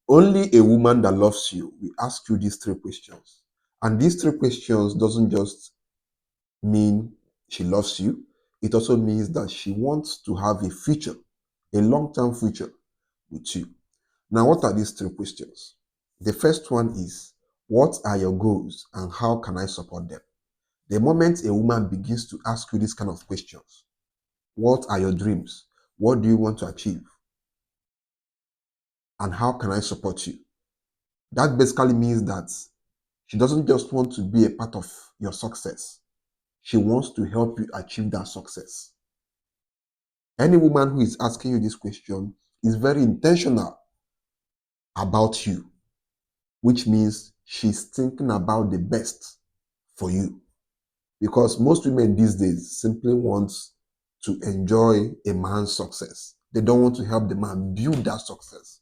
Only a woman that loves you will ask you these three questions. And these three questions doesn't just mean she loves you. It also means that she wants to have a future, a long-term future with you. Now, what are these three questions? The first one is, what are your goals and how can I support them? The moment a woman begins to ask you these kind of questions, what are your dreams? What do you want to achieve? And how can I support you? That basically means that she doesn't just want to be a part of your success. She wants to help you achieve that success. Any woman who is asking you this question is very intentional about you, which means she's thinking about the best for you. Because most women these days simply want to enjoy a man's success. They don't want to help the man build that success.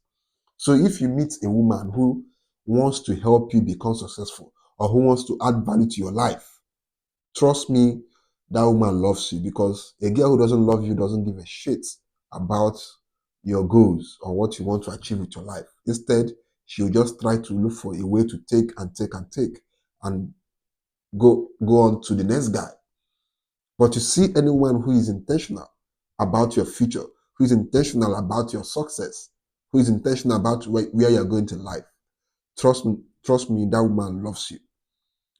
So if you meet a woman who wants to help you become successful or who wants to add value to your life, trust me, that woman loves you, because a girl who doesn't love you doesn't give a shit about your goals or what you want to achieve with your life. Instead, she'll just try to look for a way to take and take and take and go on to the next guy. But you see anyone who is intentional about your future, who is intentional about your success, who is intentional about where you're going to life, trust me, that woman loves you,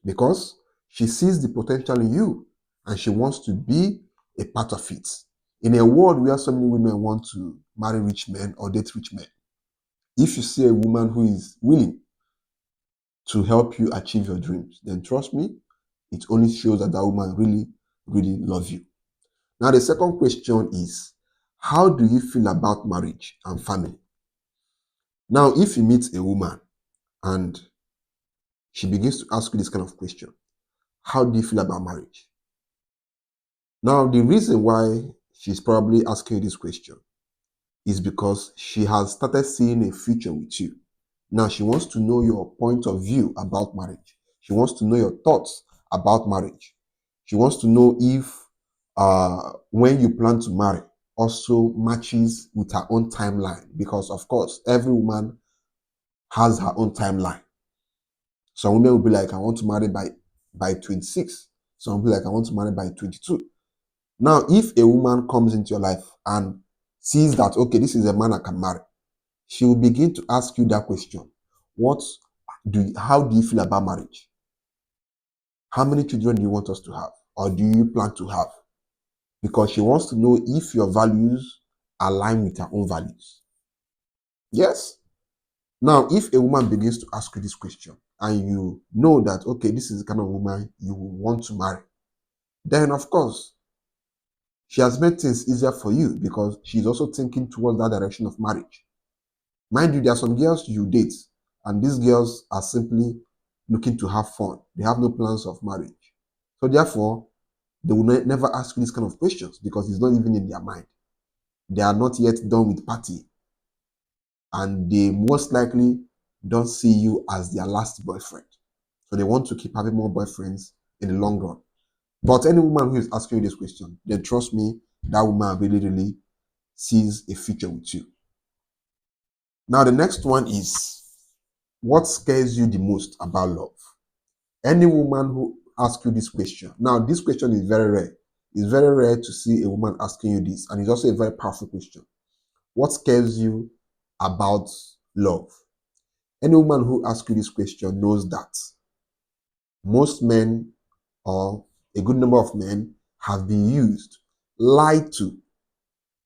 because she sees the potential in you and she wants to be a part of it. In a world where so many women want to marry rich men or date rich men, if you see a woman who is willing to help you achieve your dreams, then trust me, it only shows that that woman really, really loves you. Now, the second question is, how do you feel about marriage and family? Now, if you meet a woman and she begins to ask you this kind of question, how do you feel about marriage? Now, the reason why she's probably asking you this question is because she has started seeing a future with you. Now, she wants to know your point of view about marriage. She wants to know your thoughts about marriage. She wants to know if when you plan to marry also matches with her own timeline, because of course every woman has her own timeline. Some women will be like, I want to marry by 26. Some will be like, I want to marry by 22. Now, if a woman comes into your life and sees that, okay, this is a man I can marry, she will begin to ask you that question. How do you feel about marriage? How many children do you want us to have? Or do you plan to have? Because she wants to know if your values align with her own values. Yes? Now, if a woman begins to ask you this question and you know that, okay, this is the kind of woman you want to marry, then of course, she has made things easier for you because she's also thinking towards that direction of marriage. Mind you, there are some girls you date, and these girls are simply looking to have fun. They have no plans of marriage. So therefore, they will never ask you these kind of questions because it's not even in their mind. They are not yet done with party, and they most likely don't see you as their last boyfriend. So they want to keep having more boyfriends in the long run. But any woman who is asking you this question, then trust me, that woman really, really sees a future with you. Now, the next one is, what scares you the most about love? Any woman who asks you this question, now this question is very rare. It's very rare to see a woman asking you this, and it's also a very powerful question. What scares you about love? Any woman who asks you this question knows that most men, or a good number of men, have been used, lied to,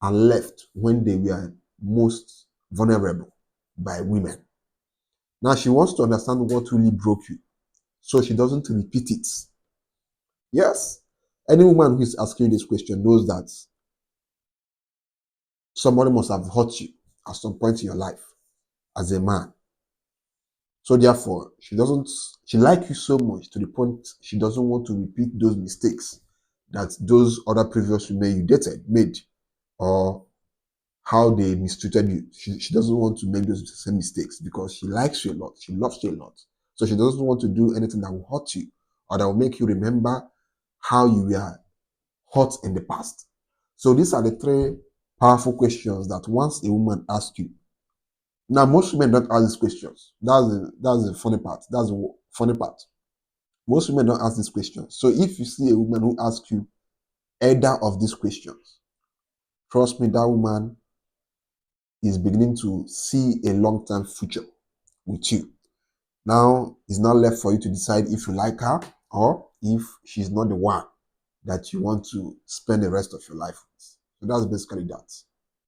and left when they were most vulnerable by women. Now she wants to understand what really broke you, so she doesn't repeat it. Yes, any woman who is asking you this question knows that somebody must have hurt you at some point in your life as a man. So therefore, she likes you so much to the point she doesn't want to repeat those mistakes that those other previous women you dated made, or how they mistreated you. She doesn't want to make those same mistakes because she likes you a lot. She loves you a lot. So she doesn't want to do anything that will hurt you or that will make you remember how you were hurt in the past. So these are the three powerful questions that once a woman asks you, Now, most women don't ask these questions. That's the funny part. That's the funny part. Most women don't ask these questions. So if you see a woman who asks you either of these questions, trust me, that woman is beginning to see a long-term future with you. Now, it's not left for you to decide if you like her or if she's not the one that you want to spend the rest of your life with. So that's basically that.